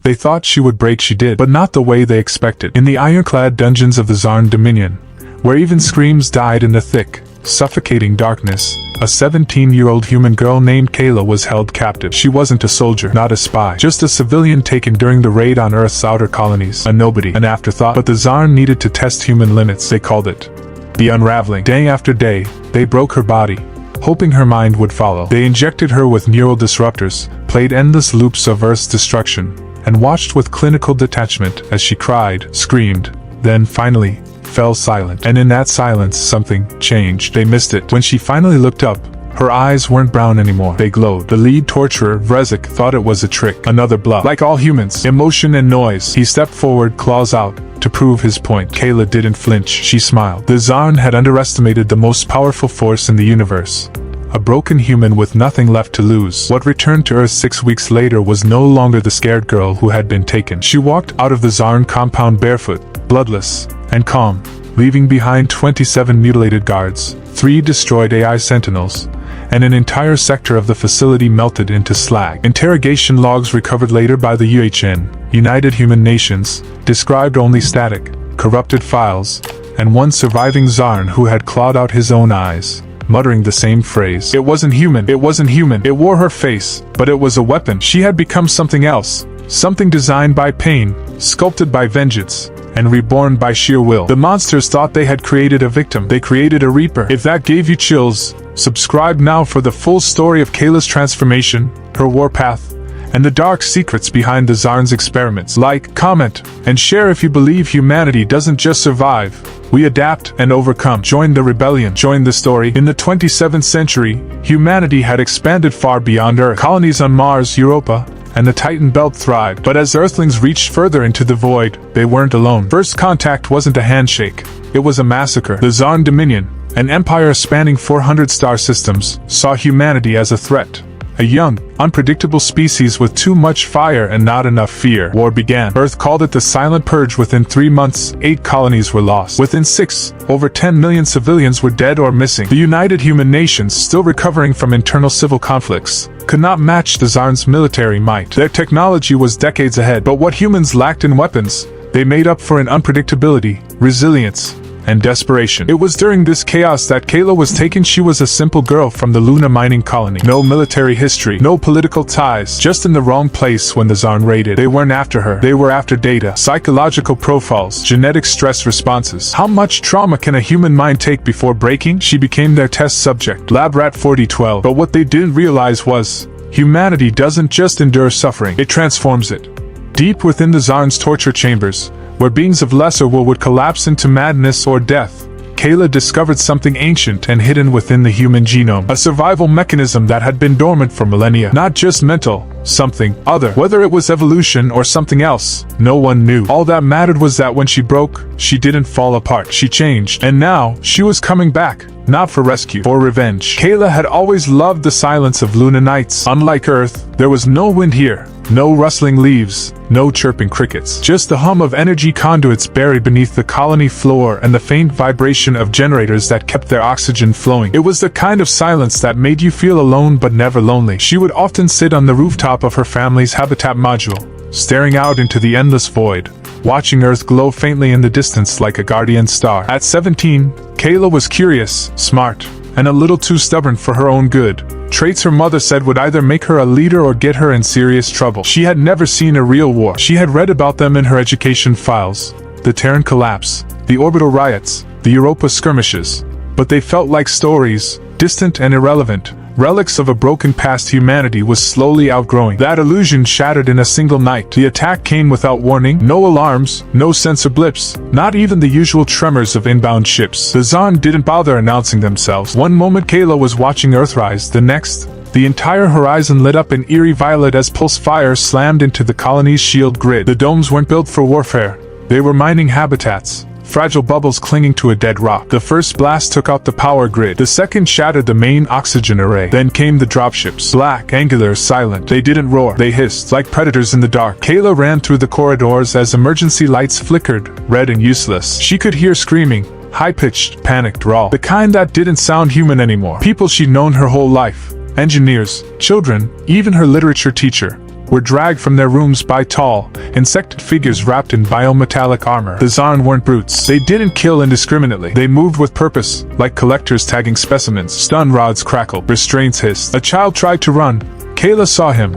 They thought she would break, she did, but not the way they expected. In the ironclad dungeons of the Xarn Dominion, where even screams died in the thick, suffocating darkness, a 17-year-old human girl named Kaela was held captive. She wasn't a soldier, not a spy, just a civilian taken during the raid on Earth's outer colonies. A nobody, an afterthought. But the Xarn needed to test human limits, they called it the unraveling. Day after day, they broke her body, hoping her mind would follow. They injected her with neural disruptors, played endless loops of Earth's destruction, and watched with clinical detachment as she cried, screamed, then finally fell silent. And in that silence, something changed. They missed it. When she finally looked up, her eyes weren't brown anymore. They glowed. The lead torturer, Vrezek, thought it was a trick, another bluff. Like all humans, emotion and noise. He stepped forward, claws out, to prove his point. Kaela didn't flinch. She smiled. The Xarn had underestimated the most powerful force in the universe. A broken human with nothing left to lose. What returned to Earth 6 weeks later was no longer the scared girl who had been taken. She walked out of the Xarn compound barefoot, bloodless, and calm, leaving behind 27 mutilated guards, 3 destroyed AI sentinels, and an entire sector of the facility melted into slag. Interrogation logs recovered later by the UHN, United Human Nations, described only static, corrupted files, and one surviving Xarn who had clawed out his own eyes, muttering the same phrase. It wasn't human. It wasn't human. It wore her face, but it was a weapon. She had become something else, something designed by pain, sculpted by vengeance, and reborn by sheer will. The monsters thought they had created a victim. They created a reaper. If that gave you chills, subscribe now for the full story of Kaela's transformation, her warpath, and the dark secrets behind the Xarn's experiments. Like, comment, and share if you believe humanity doesn't just survive, we adapt and overcome. Join the rebellion. Join the story. In the 27th century, humanity had expanded far beyond Earth. Colonies on Mars, Europa, and the Titan Belt thrived. But as Earthlings reached further into the void, they weren't alone. First contact wasn't a handshake. It was a massacre. The Xarn Dominion, an empire spanning 400 star systems, saw humanity as a threat. A young, unpredictable species with too much fire and not enough fear. War began. Earth called it the Silent Purge. Within 3 months, 8 colonies were lost. Within 6, over 10 million civilians were dead or missing. The United Human Nations, still recovering from internal civil conflicts, could not match the Xarn's military might. Their technology was decades ahead, but what humans lacked in weapons, they made up for in unpredictability, resilience, and desperation. It was during this chaos that Kaela was taken. She was a simple girl from the Luna mining colony. No military history, no political ties, just in the wrong place when the Xarn raided. They weren't after her. They were after data, psychological profiles, genetic stress responses. How much trauma can a human mind take before breaking? She became their test subject, Lab Rat 4012. But what they didn't realize was, humanity doesn't just endure suffering, it transforms it. Deep within the Xarn's torture chambers, where beings of lesser will would collapse into madness or death, Kaela discovered something ancient and hidden within the human genome. A survival mechanism that had been dormant for millennia. Not just mental, something other. Whether it was evolution or something else, no one knew. All that mattered was that when she broke, she didn't fall apart. She changed. And now, she was coming back. Not for rescue, for revenge. Kaela had always loved the silence of Luna nights. Unlike Earth, there was no wind here. No rustling leaves, no chirping crickets. Just the hum of energy conduits buried beneath the colony floor and the faint vibration of generators that kept their oxygen flowing. It was the kind of silence that made you feel alone but never lonely. She would often sit on the rooftop of her family's habitat module, staring out into the endless void, watching Earth glow faintly in the distance like a guardian star. At 17, Kaela was curious, smart, and a little too stubborn for her own good. Traits her mother said would either make her a leader or get her in serious trouble. She had never seen a real war. She had read about them in her education files. The Terran collapse, the orbital riots, the Europa skirmishes. But they felt like stories, distant and irrelevant, relics of a broken past humanity was slowly outgrowing. That illusion shattered in a single night. The attack came without warning, no alarms, no sensor blips, not even the usual tremors of inbound ships. The Xarn didn't bother announcing themselves. One moment Kaela was watching Earthrise, the next, the entire horizon lit up in eerie violet as pulse fire slammed into the colony's shield grid. The domes weren't built for warfare. They were mining habitats. Fragile bubbles clinging to a dead rock. The first blast took out the power grid. The second shattered the main oxygen array. Then came the dropships. Black, angular, silent. They didn't roar. They hissed, like predators in the dark. Kaela ran through the corridors as emergency lights flickered, red and useless. She could hear screaming, high-pitched, panicked raw. The kind that didn't sound human anymore. People she'd known her whole life. Engineers, children, even her literature teacher. were dragged from their rooms by tall, insected figures wrapped in biometallic armor. The Xarn weren't brutes. They didn't kill indiscriminately. They moved with purpose, like collectors tagging specimens. Stun rods crackled, restraints hissed. A child tried to run. Kaela saw him,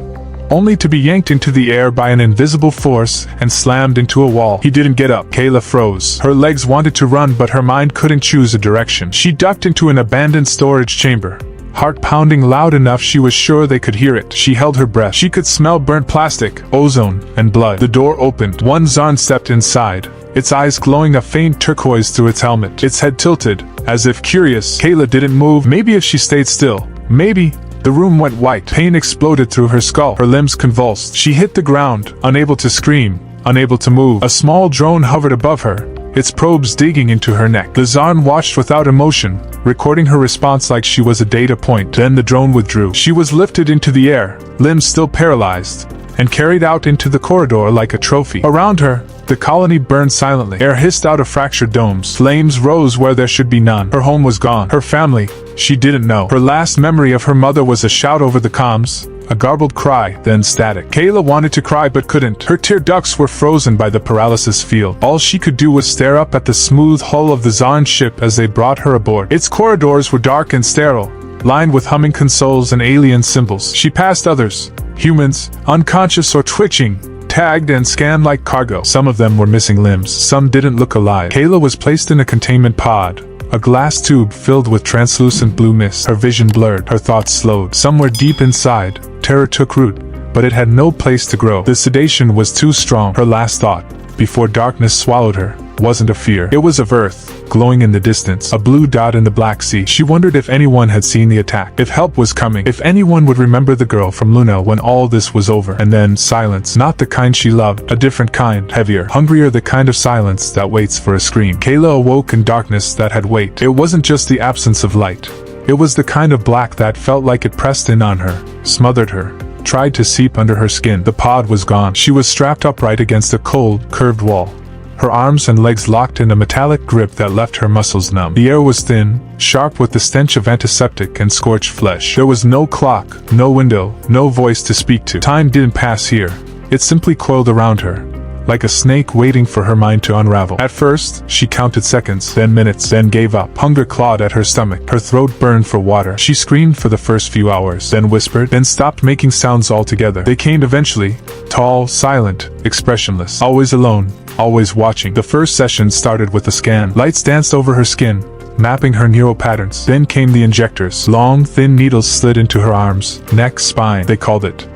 only to be yanked into the air by an invisible force and slammed into a wall. He didn't get up. Kaela froze. Her legs wanted to run, but her mind couldn't choose a direction. She ducked into an abandoned storage chamber, heart pounding loud enough she was sure they could hear it. She held her breath. She could smell burnt plastic, ozone, and blood. The door opened. One Xarn stepped inside, its eyes glowing a faint turquoise through its helmet. Its head tilted, as if curious. Kaela didn't move. Maybe if she stayed still. Maybe. The room went white. Pain exploded through her skull. Her limbs convulsed. She hit the ground, unable to scream, unable to move. A small drone hovered above her, its probes digging into her neck. The Xarn watched without emotion, recording her response like she was a data point. Then the drone withdrew. She was lifted into the air, limbs still paralyzed, and carried out into the corridor like a trophy. Around her, the colony burned silently. Air hissed out of fractured domes. Flames rose where there should be none. Her home was gone. Her family, she didn't know. Her last memory of her mother was a shout over the comms, a garbled cry, then static. Kaela wanted to cry but couldn't. Her tear ducts were frozen by the paralysis field. All she could do was stare up at the smooth hull of the Xarn ship as they brought her aboard. Its corridors were dark and sterile, lined with humming consoles and alien symbols. She passed others, humans, unconscious or twitching, tagged and scanned like cargo. Some of them were missing limbs. Some didn't look alive. Kaela was placed in a containment pod, a glass tube filled with translucent blue mist. Her vision blurred. Her thoughts slowed. Somewhere deep inside, terror took root, but it had no place to grow. The sedation was too strong. Her last thought, before darkness swallowed her, wasn't a fear. It was of Earth, glowing in the distance, a blue dot in the Black Sea. She wondered if anyone had seen the attack, if help was coming, if anyone would remember the girl from Luna when all this was over. And then silence, not the kind she loved, a different kind, heavier, hungrier, the kind of silence that waits for a scream. Kaela awoke in darkness that had weight. It wasn't just the absence of light. It was the kind of black that felt like it pressed in on her, smothered her, tried to seep under her skin. The pod was gone. She was strapped upright against a cold, curved wall, her arms and legs locked in a metallic grip that left her muscles numb. The air was thin, sharp with the stench of antiseptic and scorched flesh. There was no clock, no window, no voice to speak to. Time didn't pass here. It simply coiled around her, like a snake waiting for her mind to unravel. At first, she counted seconds, then minutes, then gave up. Hunger clawed at her stomach. Her throat burned for water. She screamed for the first few hours, then whispered, then stopped making sounds altogether. They came eventually, tall, silent, expressionless, always alone, always watching. The first session started with a scan. Lights danced over her skin, mapping her neural patterns. Then came the injectors. Long, thin needles slid into her arms, neck, spine. They called it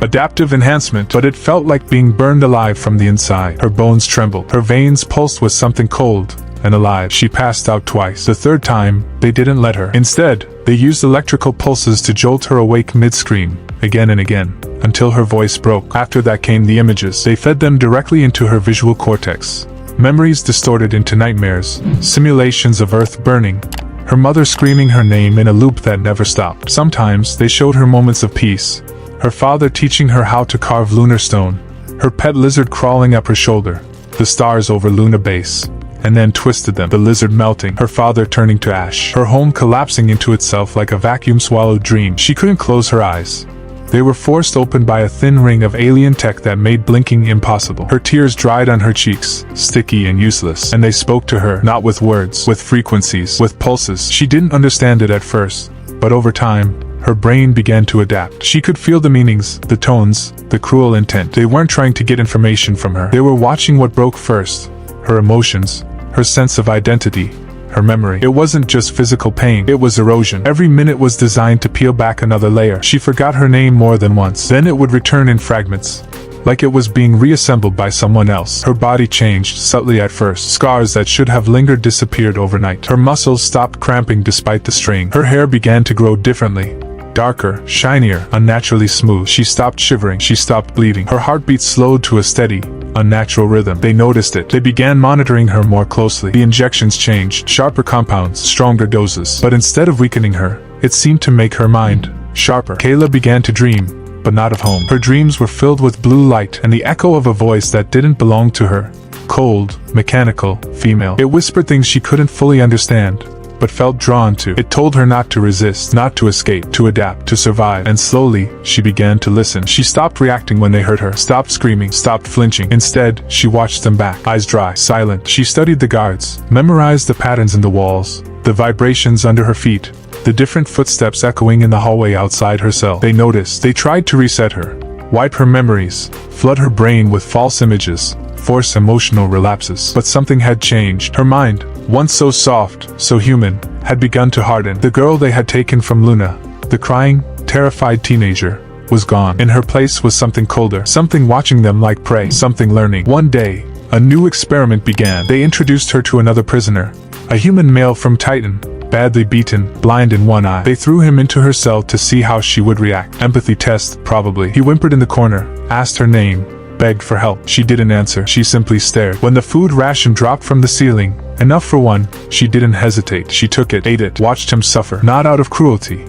adaptive enhancement, but it felt like being burned alive from the inside. Her bones trembled. Her veins pulsed with something cold and alive. She passed out twice. The third time, they didn't let her. Instead, they used electrical pulses to jolt her awake mid-scream, again and again, until her voice broke. After that came the images. They fed them directly into her visual cortex. Memories distorted into nightmares, simulations of Earth burning, her mother screaming her name in a loop that never stopped. Sometimes, they showed her moments of peace, her father teaching her how to carve lunar stone, her pet lizard crawling up her shoulder, the stars over Luna base, and then twisted them, the lizard melting, her father turning to ash, her home collapsing into itself like a vacuum-swallowed dream. She couldn't close her eyes. They were forced open by a thin ring of alien tech that made blinking impossible. Her tears dried on her cheeks, sticky and useless, and they spoke to her, not with words, with frequencies, with pulses. She didn't understand it at first, but over time, her brain began to adapt. She could feel the meanings, the tones, the cruel intent. They weren't trying to get information from her. They were watching what broke first, her emotions, her sense of identity, her memory. It wasn't just physical pain, it was erosion. Every minute was designed to peel back another layer. She forgot her name more than once. Then it would return in fragments, like it was being reassembled by someone else. Her body changed, subtly at first. Scars that should have lingered disappeared overnight. Her muscles stopped cramping despite the strain. Her hair began to grow differently. Darker, shinier, unnaturally smooth. She stopped shivering. She stopped bleeding. Her heartbeat slowed to a steady, unnatural rhythm. They noticed it. They began monitoring her more closely. The injections changed. Sharper compounds, stronger doses. But instead of weakening her, it seemed to make her mind sharper. Kaela began to dream, but not of home. Her dreams were filled with blue light and the echo of a voice that didn't belong to her. Cold, mechanical, female. It whispered things she couldn't fully understand, but felt drawn to. It told her not to resist, not to escape, to adapt, to survive. And slowly, she began to listen. She stopped reacting when they hurt her, stopped screaming, stopped flinching. Instead, she watched them back, eyes dry, silent. She studied the guards, memorized the patterns in the walls, the vibrations under her feet, the different footsteps echoing in the hallway outside her cell. They noticed. They tried to reset her, wipe her memories, flood her brain with false images, force emotional relapses. But something had changed. Her mind, once so soft, so human, had begun to harden. The girl they had taken from Luna, the crying, terrified teenager, was gone. In her place was something colder, something watching them like prey, something learning. One day, a new experiment began. They introduced her to another prisoner, a human male from Titan, badly beaten, blind in one eye. They threw him into her cell to see how she would react. Empathy test, probably. He whimpered in the corner, asked her name, begged for help. She didn't answer. She simply stared. When the food ration dropped from the ceiling, enough for one, she didn't hesitate. She took it, ate it, watched him suffer. Not out of cruelty,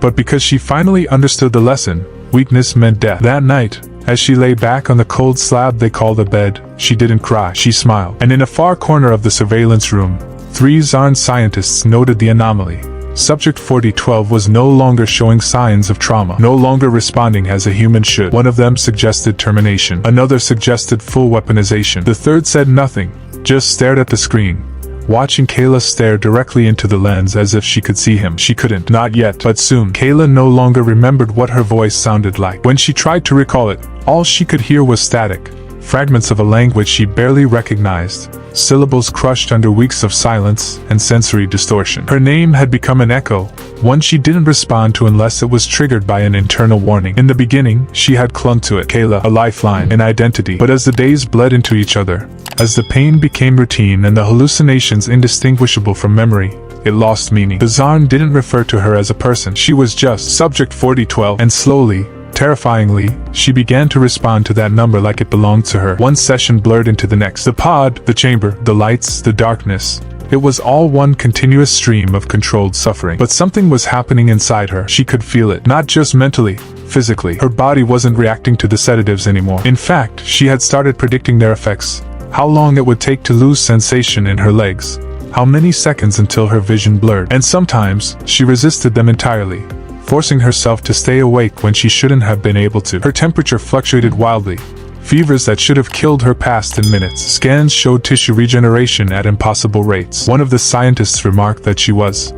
but because she finally understood the lesson. Weakness meant death. That night, as she lay back on the cold slab they called a bed, she didn't cry. She smiled. And in a far corner of the surveillance room, 3 Xarn scientists noted the anomaly. Subject 4012 was no longer showing signs of trauma, no longer responding as a human should. One of them suggested termination. Another suggested full weaponization. The third said nothing, just stared at the screen, watching Kaela stare directly into the lens as if she could see him. She couldn't. Not yet, but soon. Kaela no longer remembered what her voice sounded like. When she tried to recall it, all she could hear was static, fragments of a language she barely recognized, syllables crushed under weeks of silence and sensory distortion. Her name had become an echo, one she didn't respond to unless it was triggered by an internal warning. In the beginning, she had clung to it. Kaela, a lifeline, an identity. But as the days bled into each other, as the pain became routine and the hallucinations indistinguishable from memory, it lost meaning. The Xarn didn't refer to her as a person. She was just Subject 4012. And slowly, terrifyingly, she began to respond to that number like it belonged to her. One session blurred into the next. The pod, the chamber, the lights, the darkness. It was all one continuous stream of controlled suffering. But something was happening inside her. She could feel it. Not just mentally, physically. Her body wasn't reacting to the sedatives anymore. In fact, she had started predicting their effects. How long it would take to lose sensation in her legs. How many seconds until her vision blurred. And sometimes, she resisted them entirely, forcing herself to stay awake when she shouldn't have been able to. Her temperature fluctuated wildly. Fevers that should have killed her passed in minutes. Scans showed tissue regeneration at impossible rates. One of the scientists remarked that she was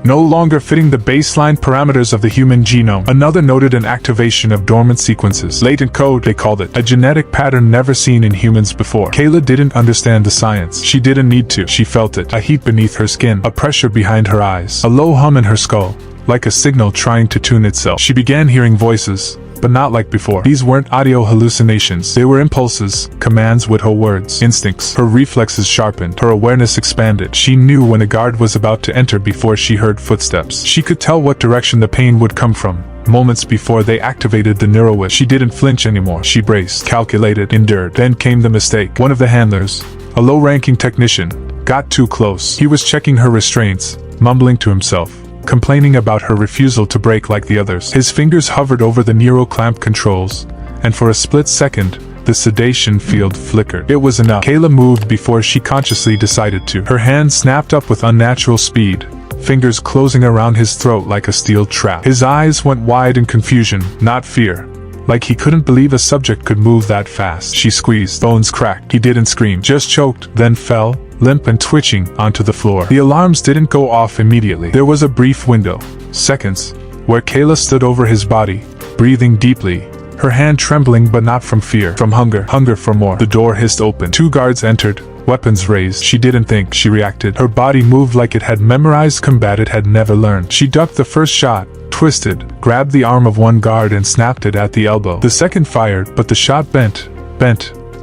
no longer fitting the baseline parameters of the human genome. Another noted an activation of dormant sequences. Latent code, they called it. A genetic pattern never seen in humans before. Kaela didn't understand the science. She didn't need to. She felt it. A heat beneath her skin. A pressure behind her eyes. A low hum in her skull, like a signal trying to tune itself. She began hearing voices, but not like before. These weren't audio hallucinations. They were impulses, commands with her words, instincts. Her reflexes sharpened. Her awareness expanded. She knew when a guard was about to enter before she heard footsteps. She could tell what direction the pain would come from, moments before they activated the neurowish. She didn't flinch anymore. She braced, calculated, endured. Then came the mistake. One of the handlers, a low-ranking technician, got too close. He was checking her restraints, mumbling to himself, complaining about her refusal to break like the others. His fingers hovered over the neuro clamp controls, and for a split second, the sedation field flickered. It was enough. Kaela moved before she consciously decided to. Her hand snapped up with unnatural speed, fingers closing around his throat like a steel trap. His eyes went wide in confusion, not fear, like he couldn't believe a subject could move that fast. She squeezed. Bones cracked. He didn't scream, just choked, then fell, limp and twitching, onto the floor. The alarms didn't go off immediately. There was a brief window, seconds, where Kaela stood over his body, breathing deeply, her hand trembling but not from fear, from hunger for more. The door hissed open. 2 guards entered, weapons raised. She didn't think, she reacted. Her body moved like it had memorized combat it had never learned. She ducked the first shot, twisted, grabbed the arm of one guard and snapped it at the elbow. The second fired, but the shot bent,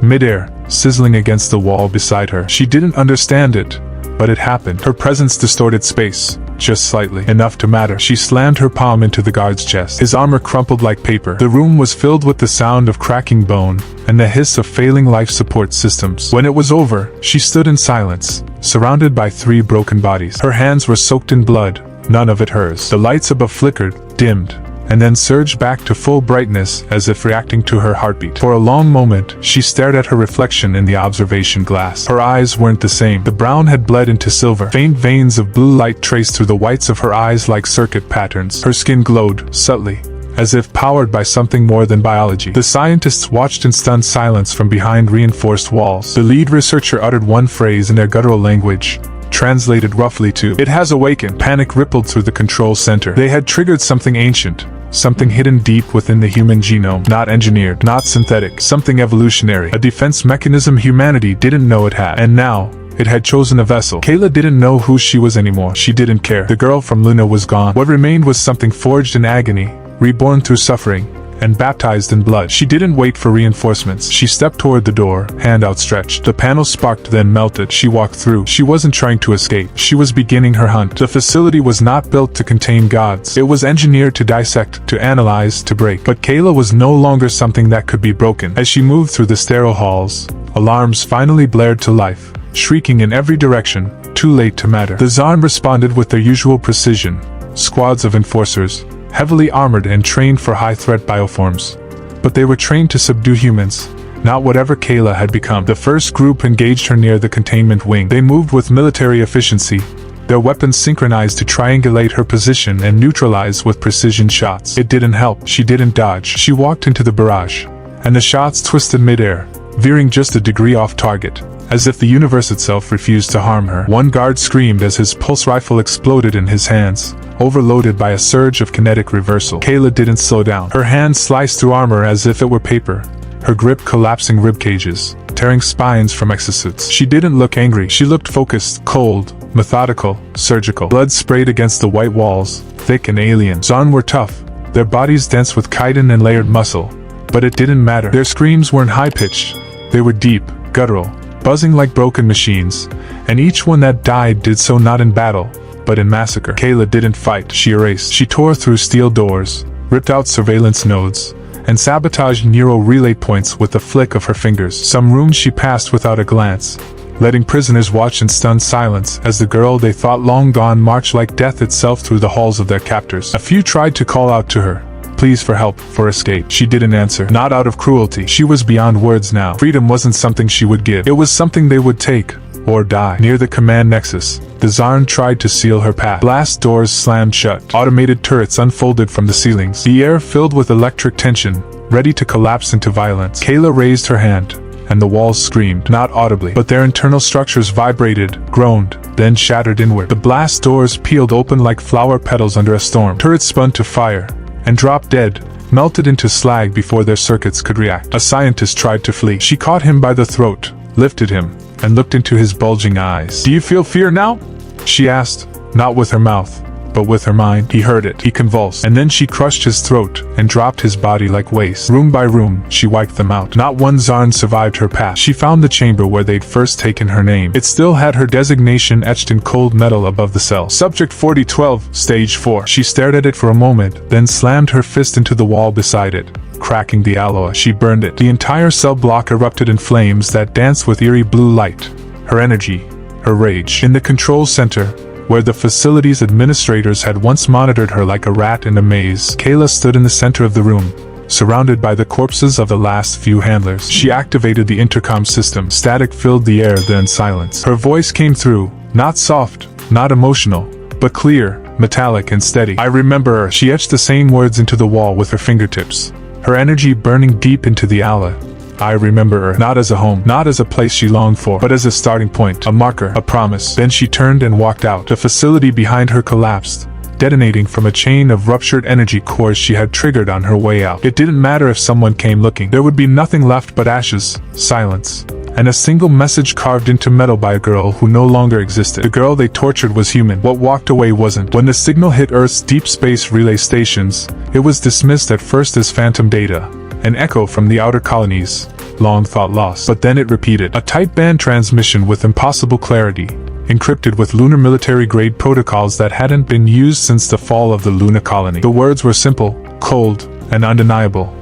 midair, sizzling against the wall beside her. She didn't understand it, but it happened. Her presence distorted space, just slightly, enough to matter. She slammed her palm into the guard's chest. His armor crumpled like paper. The room was filled with the sound of cracking bone, and the hiss of failing life support systems. When it was over, she stood in silence, surrounded by 3 broken bodies. Her hands were soaked in blood, none of it hers. The lights above flickered, dimmed, and then surged back to full brightness as if reacting to her heartbeat. For a long moment, she stared at her reflection in the observation glass. Her eyes weren't the same. The brown had bled into silver. Faint veins of blue light traced through the whites of her eyes like circuit patterns. Her skin glowed, subtly, as if powered by something more than biology. The scientists watched in stunned silence from behind reinforced walls. The lead researcher uttered one phrase in their guttural language, translated roughly to, "It has awakened." Panic rippled through the control center. They had triggered something ancient, something hidden deep within the human genome, not engineered, not synthetic, something evolutionary, a defense mechanism humanity didn't know it had. And now, it had chosen a vessel. Kaela didn't know who she was anymore. She didn't care. The girl from Luna was gone. What remained was something forged in agony, reborn through suffering, and baptized in blood. She didn't wait for reinforcements. She stepped toward the door, hand outstretched. The panel sparked, then melted. She walked through. She wasn't trying to escape. She was beginning her hunt. The facility was not built to contain gods. It was engineered to dissect, to analyze, to break. But Kaela was no longer something that could be broken. As she moved through the sterile halls, alarms finally blared to life, shrieking in every direction, too late to matter. The Xarn responded with their usual precision. Squads of enforcers, heavily armored and trained for high-threat bioforms. But they were trained to subdue humans, not whatever Kaela had become. The first group engaged her near the containment wing. They moved with military efficiency, their weapons synchronized to triangulate her position and neutralize with precision shots. It didn't help. She didn't dodge. She walked into the barrage, and the shots twisted mid-air, veering just a degree off target, as if the universe itself refused to harm her. One guard screamed as his pulse rifle exploded in his hands, overloaded by a surge of kinetic reversal. Kaela didn't slow down. Her hand sliced through armor as if it were paper, her grip collapsing rib cages, tearing spines from exosuits. She didn't look angry. She looked focused, cold, methodical, surgical. Blood sprayed against the white walls, thick and alien. Xarn were tough, their bodies dense with chitin and layered muscle. But it didn't matter. Their screams weren't high-pitched. They were deep, guttural, buzzing like broken machines, and each one that died did so not in battle, but in massacre. Kaela didn't fight. She erased. She tore through steel doors, ripped out surveillance nodes, and sabotaged neural relay points with the flick of her fingers. Some rooms she passed without a glance, letting prisoners watch in stunned silence as the girl they thought long gone marched like death itself through the halls of their captors. A few tried to call out to her, pleas for help, for escape. She didn't answer. Not out of cruelty. She was beyond words now. Freedom wasn't something she would give. It was something they would take, or die. Near the command nexus, the Xarn tried to seal her path. Blast doors slammed shut. Automated turrets unfolded from the ceilings. The air filled with electric tension, ready to collapse into violence. Kaela raised her hand, and the walls screamed, not audibly, but their internal structures vibrated, groaned, then shattered inward. The blast doors peeled open like flower petals under a storm. Turrets spun to fire, and dropped dead, melted into slag before their circuits could react. A scientist tried to flee. She caught him by the throat, lifted him, and looked into his bulging eyes. "Do you feel fear now?" she asked, not with her mouth, but with her mind. He heard it. He convulsed, and then she crushed his throat and dropped his body like waste. Room by room, she wiped them out. Not one Xarn survived her path. She found the chamber where they'd first taken her name. It still had her designation etched in cold metal above the cell. Subject 4012, Stage 4. She stared at it for a moment, then slammed her fist into the wall beside it, cracking the alloy. She burned it. The entire cell block erupted in flames that danced with eerie blue light. Her energy, her rage. In the control center, where the facility's administrators had once monitored her like a rat in a maze, Kaela stood in the center of the room, surrounded by the corpses of the last few handlers. She activated the intercom system. Static filled the air, then silence. Her voice came through, not soft, not emotional, but clear, metallic and steady. "I remember her." She etched the same words into the wall with her fingertips, her energy burning deep into the Allah. I remember her, not as a home, not as a place she longed for, but as a starting point, a marker, a promise. Then she turned and walked out. The facility behind her collapsed, detonating from a chain of ruptured energy cores she had triggered on her way out. It didn't matter if someone came looking. There would be nothing left but ashes, silence, and a single message carved into metal by a girl who no longer existed. The girl they tortured was human. What walked away wasn't. When the signal hit Earth's deep space relay stations, it was dismissed at first as phantom data, an echo from the outer colonies, long thought lost. But then it repeated. A tight band transmission with impossible clarity, encrypted with lunar military-grade protocols that hadn't been used since the fall of the Luna colony. The words were simple, cold, and undeniable.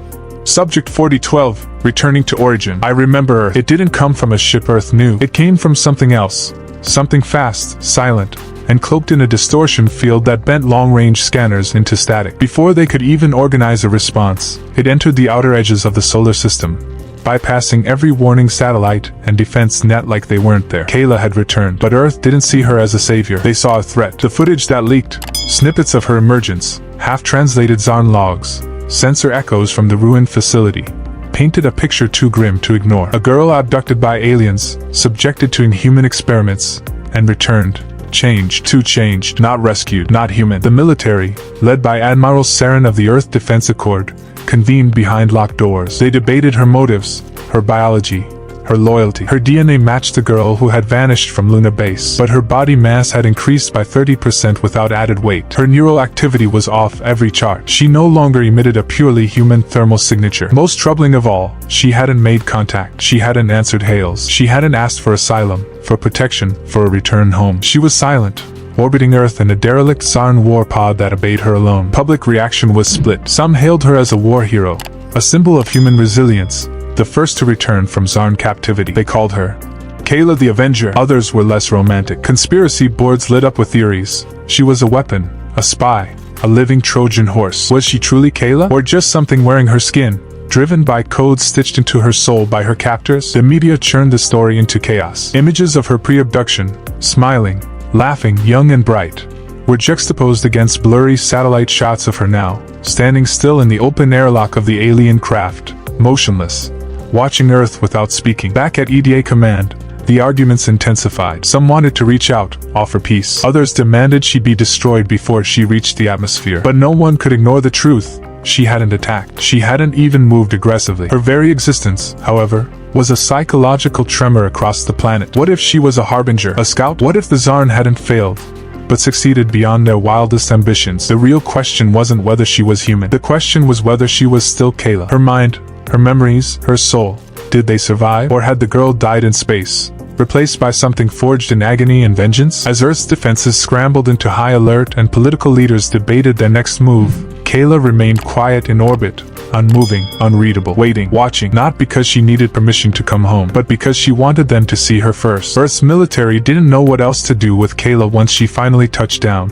Subject 4012, returning to origin. I remember her. It didn't come from a ship Earth knew. It came from something else. Something fast, silent, and cloaked in a distortion field that bent long-range scanners into static. Before they could even organize a response, it entered the outer edges of the solar system, bypassing every warning satellite and defense net like they weren't there. Kaela had returned, but Earth didn't see her as a savior. They saw a threat. The footage that leaked, snippets of her emergence, half-translated Xarn logs, sensor echoes from the ruined facility, painted a picture too grim to ignore. A girl abducted by aliens, subjected to inhuman experiments, and returned. Changed, not rescued, not human. The military, led by Admiral Xarn of the Earth Defense Accord, convened behind locked doors. They debated her motives, her biology, her loyalty. Her DNA matched the girl who had vanished from Luna Base, but her body mass had increased by 30% without added weight. Her neural activity was off every chart. She no longer emitted a purely human thermal signature. Most troubling of all, she hadn't made contact. She hadn't answered hails. She hadn't asked for asylum, for protection, for a return home. She was silent, orbiting Earth in a derelict Xarn war pod that obeyed her alone. Public reaction was split. Some hailed her as a war hero, a symbol of human resilience, the first to return from Xarn captivity. They called her Kaela the Avenger. Others were less romantic. Conspiracy boards lit up with theories. She was a weapon, a spy, a living Trojan horse. Was she truly Kaela, or just something wearing her skin, driven by codes stitched into her soul by her captors? The media churned the story into chaos. Images of her pre-abduction, smiling, laughing, young and bright, were juxtaposed against blurry satellite shots of her now, standing still in the open airlock of the alien craft, motionless, watching Earth without speaking. Back at EDA Command, the arguments intensified. Some wanted to reach out, offer peace. Others demanded she be destroyed before she reached the atmosphere. But no one could ignore the truth. She hadn't attacked. She hadn't even moved aggressively. Her very existence, however, was a psychological tremor across the planet. What if she was a harbinger, a scout? What if the Xarn hadn't failed, but succeeded beyond their wildest ambitions? The real question wasn't whether she was human. The question was whether she was still Kaela. Her mind, her memories, her soul, did they survive? Or had the girl died in space, replaced by something forged in agony and vengeance? As Earth's defenses scrambled into high alert and political leaders debated their next move, Kaela remained quiet in orbit, unmoving, unreadable, waiting, watching, not because she needed permission to come home, but because she wanted them to see her first. Earth's military didn't know what else to do with Kaela once she finally touched down,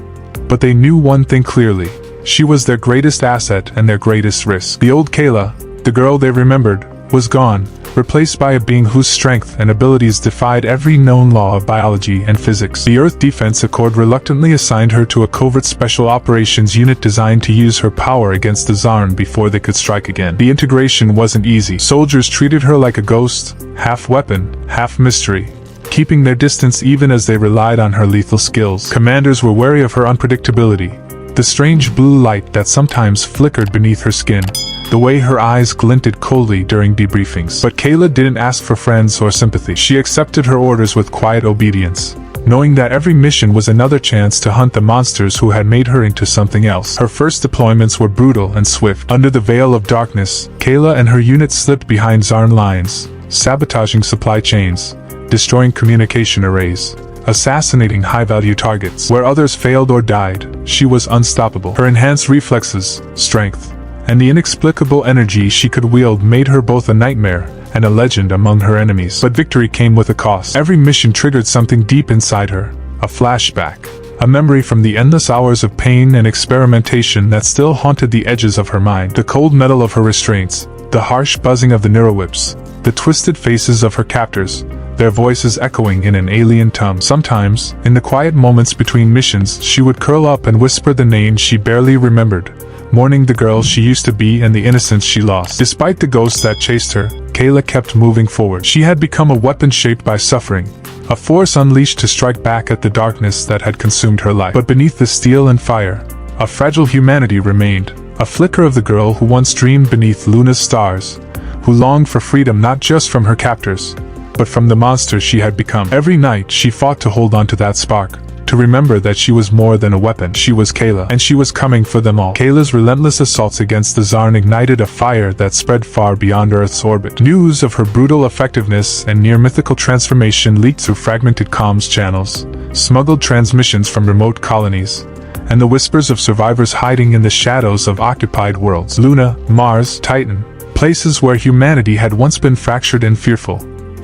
but they knew one thing clearly. She was their greatest asset and their greatest risk. The old Kaela, the girl they remembered, was gone, replaced by a being whose strength and abilities defied every known law of biology and physics. The Earth Defense Accord reluctantly assigned her to a covert special operations unit designed to use her power against the Xarn before they could strike again. The integration wasn't easy. Soldiers treated her like a ghost, half weapon, half mystery, keeping their distance even as they relied on her lethal skills. Commanders were wary of her unpredictability, the strange blue light that sometimes flickered beneath her skin, the way her eyes glinted coldly during debriefings. But Kaela didn't ask for friends or sympathy. She accepted her orders with quiet obedience, knowing that every mission was another chance to hunt the monsters who had made her into something else. Her first deployments were brutal and swift. Under the veil of darkness, Kaela and her unit slipped behind Xarn lines, sabotaging supply chains, destroying communication arrays, assassinating high-value targets. Where others failed or died, she was unstoppable. Her enhanced reflexes, strength, and the inexplicable energy she could wield made her both a nightmare and a legend among her enemies. But victory came with a cost. Every mission triggered something deep inside her, a flashback, a memory from the endless hours of pain and experimentation that still haunted the edges of her mind. The cold metal of her restraints, the harsh buzzing of the neurowhips, the twisted faces of her captors, their voices echoing in an alien tongue. Sometimes, in the quiet moments between missions, she would curl up and whisper the names she barely remembered, mourning the girl she used to be and the innocence she lost. Despite the ghosts that chased her, Kaela kept moving forward. She had become a weapon shaped by suffering, a force unleashed to strike back at the darkness that had consumed her life. But beneath the steel and fire, a fragile humanity remained, a flicker of the girl who once dreamed beneath Luna's stars, who longed for freedom not just from her captors, but from the monster she had become. Every night she fought to hold on to that spark, to remember that she was more than a weapon. She was Kaela, and she was coming for them all. Kaela's relentless assaults against the Xarn ignited a fire that spread far beyond Earth's orbit. News of her brutal effectiveness and near-mythical transformation leaked through fragmented comms channels, smuggled transmissions from remote colonies, and the whispers of survivors hiding in the shadows of occupied worlds. Luna, Mars, Titan, places where humanity had once been fractured and fearful,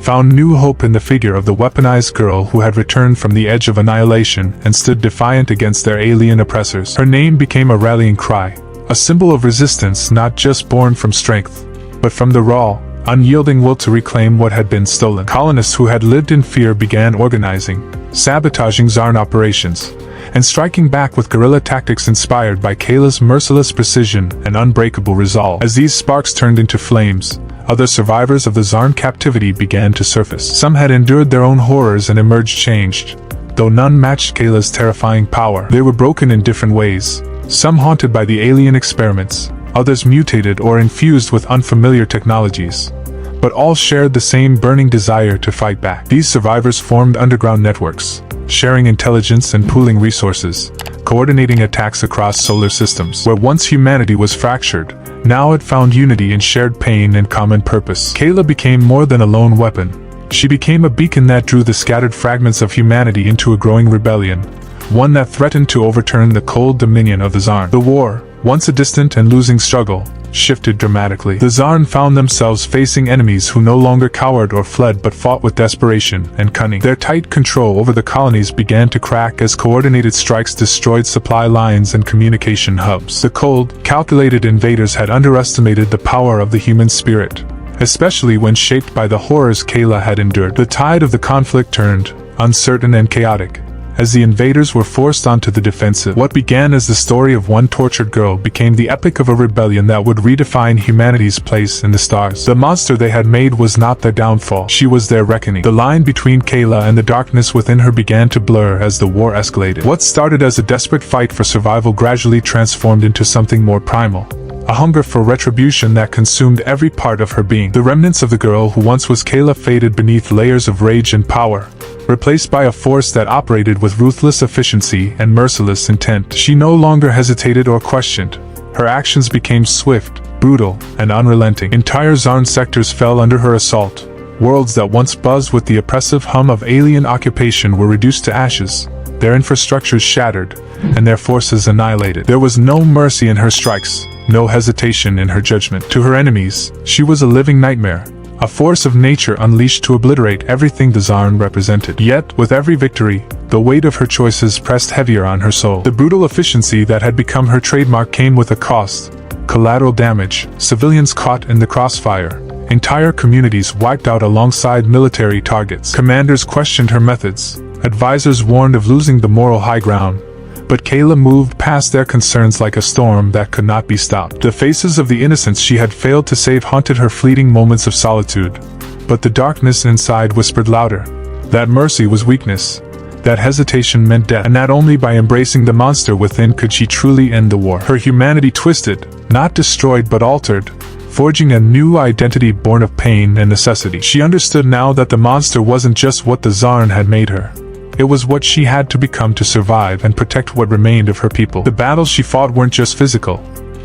found new hope in the figure of the weaponized girl who had returned from the edge of annihilation and stood defiant against their alien oppressors. Her name became a rallying cry, a symbol of resistance not just born from strength, but from the raw, unyielding will to reclaim what had been stolen. Colonists who had lived in fear began organizing, sabotaging Xarn operations, and striking back with guerrilla tactics inspired by Kaela's merciless precision and unbreakable resolve. As these sparks turned into flames, other survivors of the Xarn captivity began to surface. Some had endured their own horrors and emerged changed, though none matched Kaela's terrifying power. They were broken in different ways, some haunted by the alien experiments, others mutated or infused with unfamiliar technologies, but all shared the same burning desire to fight back. These survivors formed underground networks, sharing intelligence and pooling resources, coordinating attacks across solar systems. Where once humanity was fractured, now it found unity in shared pain and common purpose. Kaela became more than a lone weapon. She became a beacon that drew the scattered fragments of humanity into a growing rebellion, one that threatened to overturn the cold dominion of the Xarn. The war, once a distant and losing struggle, shifted dramatically. The Xarn found themselves facing enemies who no longer cowered or fled but fought with desperation and cunning. Their tight control over the colonies began to crack as coordinated strikes destroyed supply lines and communication hubs. The cold, calculated invaders had underestimated the power of the human spirit, especially when shaped by the horrors Kaela had endured. The tide of the conflict turned, uncertain and chaotic, as the invaders were forced onto the defensive. What began as the story of one tortured girl became the epic of a rebellion that would redefine humanity's place in the stars. The monster they had made was not their downfall, she was their reckoning. The line between Kaela and the darkness within her began to blur as the war escalated. What started as a desperate fight for survival gradually transformed into something more primal, a hunger for retribution that consumed every part of her being. The remnants of the girl who once was Kaela faded beneath layers of rage and power, replaced by a force that operated with ruthless efficiency and merciless intent. She no longer hesitated or questioned. Her actions became swift, brutal, and unrelenting. Entire Xarn sectors fell under her assault. Worlds that once buzzed with the oppressive hum of alien occupation were reduced to ashes, their infrastructures shattered, and their forces annihilated. There was no mercy in her strikes, no hesitation in her judgment. To her enemies, she was a living nightmare, a force of nature unleashed to obliterate everything the Xarn represented. Yet, with every victory, the weight of her choices pressed heavier on her soul. The brutal efficiency that had become her trademark came with a cost: collateral damage, civilians caught in the crossfire, entire communities wiped out alongside military targets. Commanders questioned her methods, advisors warned of losing the moral high ground, but Kaela moved past their concerns like a storm that could not be stopped. The faces of the innocents she had failed to save haunted her fleeting moments of solitude, but the darkness inside whispered louder. That mercy was weakness, that hesitation meant death, and not only by embracing the monster within could she truly end the war. Her humanity twisted, not destroyed but altered, forging a new identity born of pain and necessity. She understood now that the monster wasn't just what the Xarn had made her. It was what she had to become to survive and protect what remained of her people. The battles she fought weren't just physical,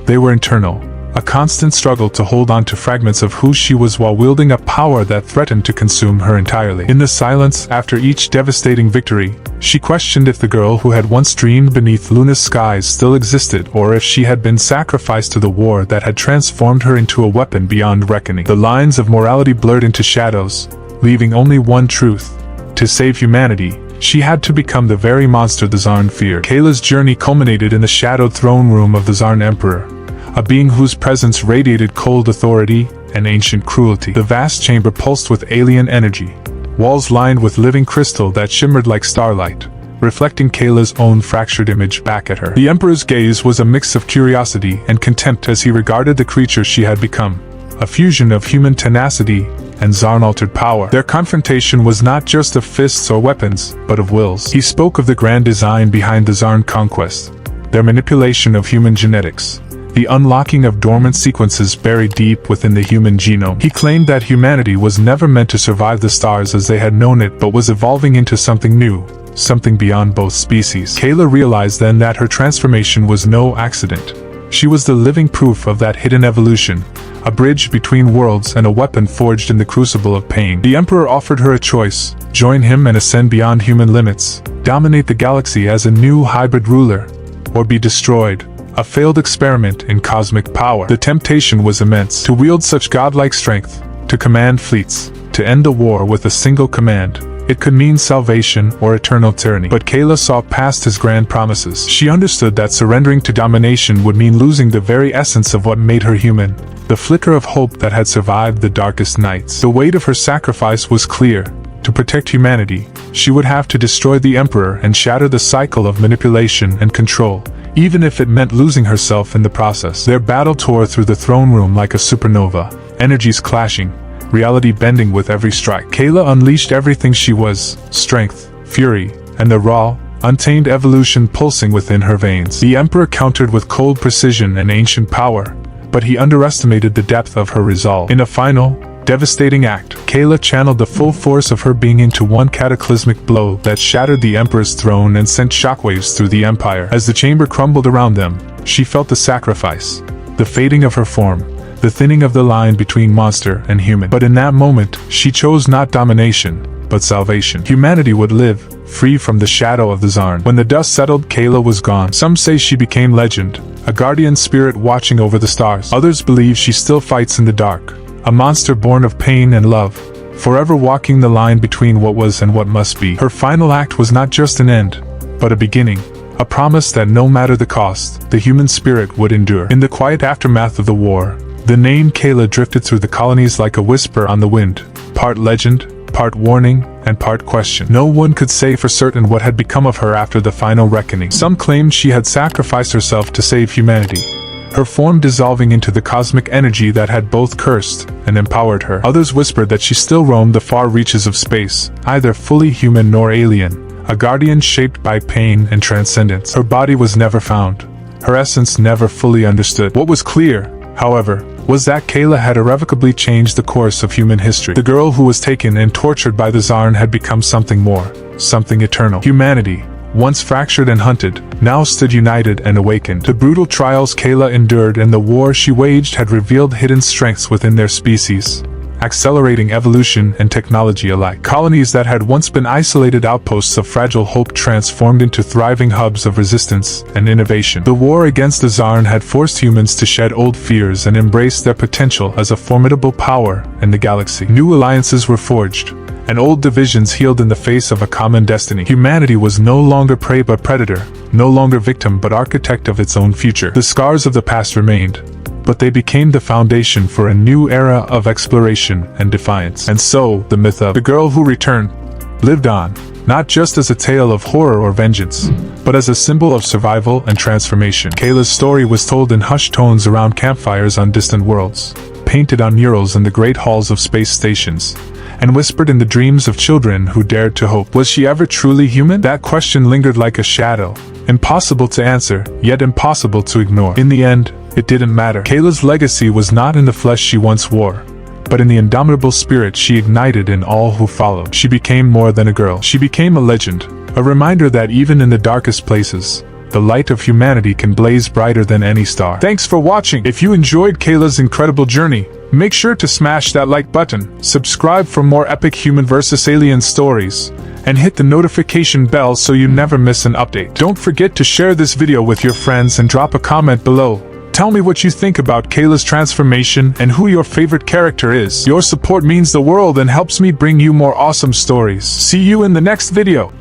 they were internal, a constant struggle to hold on to fragments of who she was while wielding a power that threatened to consume her entirely. In the silence after each devastating victory, she questioned if the girl who had once dreamed beneath lunar skies still existed, or if she had been sacrificed to the war that had transformed her into a weapon beyond reckoning. The lines of morality blurred into shadows, leaving only one truth: to save humanity, she had to become the very monster the Xarn feared. Kaela's journey culminated in the shadowed throne room of the Xarn Emperor, a being whose presence radiated cold authority and ancient cruelty. The vast chamber pulsed with alien energy, walls lined with living crystal that shimmered like starlight, reflecting Kaela's own fractured image back at her. The Emperor's gaze was a mix of curiosity and contempt as he regarded the creature she had become, a fusion of human tenacity and Xarn-altered power. Their confrontation was not just of fists or weapons, but of wills. He spoke of the grand design behind the Xarn conquest, their manipulation of human genetics, the unlocking of dormant sequences buried deep within the human genome. He claimed that humanity was never meant to survive the stars as they had known it, but was evolving into something new, something beyond both species. Kaela realized then that her transformation was no accident. She was the living proof of that hidden evolution, a bridge between worlds and a weapon forged in the crucible of pain. The Emperor offered her a choice: join him and ascend beyond human limits, dominate the galaxy as a new hybrid ruler, or be destroyed, a failed experiment in cosmic power. The temptation was immense. To wield such godlike strength, to command fleets, to end the war with a single command. It could mean salvation or eternal tyranny. But Kaela saw past his grand promises. She understood that surrendering to domination would mean losing the very essence of what made her human, the flicker of hope that had survived the darkest nights. The weight of her sacrifice was clear. To protect humanity, she would have to destroy the Emperor and shatter the cycle of manipulation and control, even if it meant losing herself in the process. Their battle tore through the throne room like a supernova, energies clashing, reality bending with every strike. Kaela unleashed everything she was, strength, fury, and the raw, untamed evolution pulsing within her veins. The Emperor countered with cold precision and ancient power, but he underestimated the depth of her resolve. In a final, devastating act, Kaela channeled the full force of her being into one cataclysmic blow that shattered the Emperor's throne and sent shockwaves through the Empire. As the chamber crumbled around them, she felt the sacrifice, the fading of her form, the thinning of the line between monster and human. But in that moment, she chose not domination, but salvation. Humanity would live, free from the shadow of the Xarn. When the dust settled, Kaela was gone. Some say she became legend, a guardian spirit watching over the stars. Others believe she still fights in the dark, a monster born of pain and love, forever walking the line between what was and what must be. Her final act was not just an end, but a beginning, a promise that no matter the cost, the human spirit would endure. In the quiet aftermath of the war, the name Kaela drifted through the colonies like a whisper on the wind, part legend, part warning, and part question. No one could say for certain what had become of her after the final reckoning. Some claimed she had sacrificed herself to save humanity, her form dissolving into the cosmic energy that had both cursed and empowered her. Others whispered that she still roamed the far reaches of space, either fully human nor alien, a guardian shaped by pain and transcendence. Her body was never found, her essence never fully understood. What was clear, however, was that Kaela had irrevocably changed the course of human history. The girl who was taken and tortured by the Xarn had become something more, something eternal. Humanity, once fractured and hunted, now stood united and awakened. The brutal trials Kaela endured and the war she waged had revealed hidden strengths within their species, accelerating evolution and technology alike. Colonies that had once been isolated outposts of fragile hope transformed into thriving hubs of resistance and innovation. The war against the Xarn had forced humans to shed old fears and embrace their potential as a formidable power in the galaxy. New alliances were forged, and old divisions healed in the face of a common destiny. Humanity was no longer prey but predator, no longer victim but architect of its own future. The scars of the past remained, but they became the foundation for a new era of exploration and defiance. And so, the myth of the girl who returned lived on, not just as a tale of horror or vengeance, but as a symbol of survival and transformation. Kaela's story was told in hushed tones around campfires on distant worlds, painted on murals in the great halls of space stations, and whispered in the dreams of children who dared to hope. Was she ever truly human? That question lingered like a shadow, impossible to answer, yet impossible to ignore. In the end, it didn't matter. Kaela's legacy was not in the flesh she once wore, but in the indomitable spirit she ignited in all who followed. She became more than a girl. She became a legend, a reminder that even in the darkest places, the light of humanity can blaze brighter than any star. Thanks for watching. If you enjoyed Kaela's incredible journey, make sure to smash that like button, subscribe for more epic human versus alien stories, and hit the notification bell so you never miss an update. Don't forget to share this video with your friends and drop a comment below. Tell me what you think about Kaela's transformation and who your favorite character is. Your support means the world and helps me bring you more awesome stories. See you in the next video.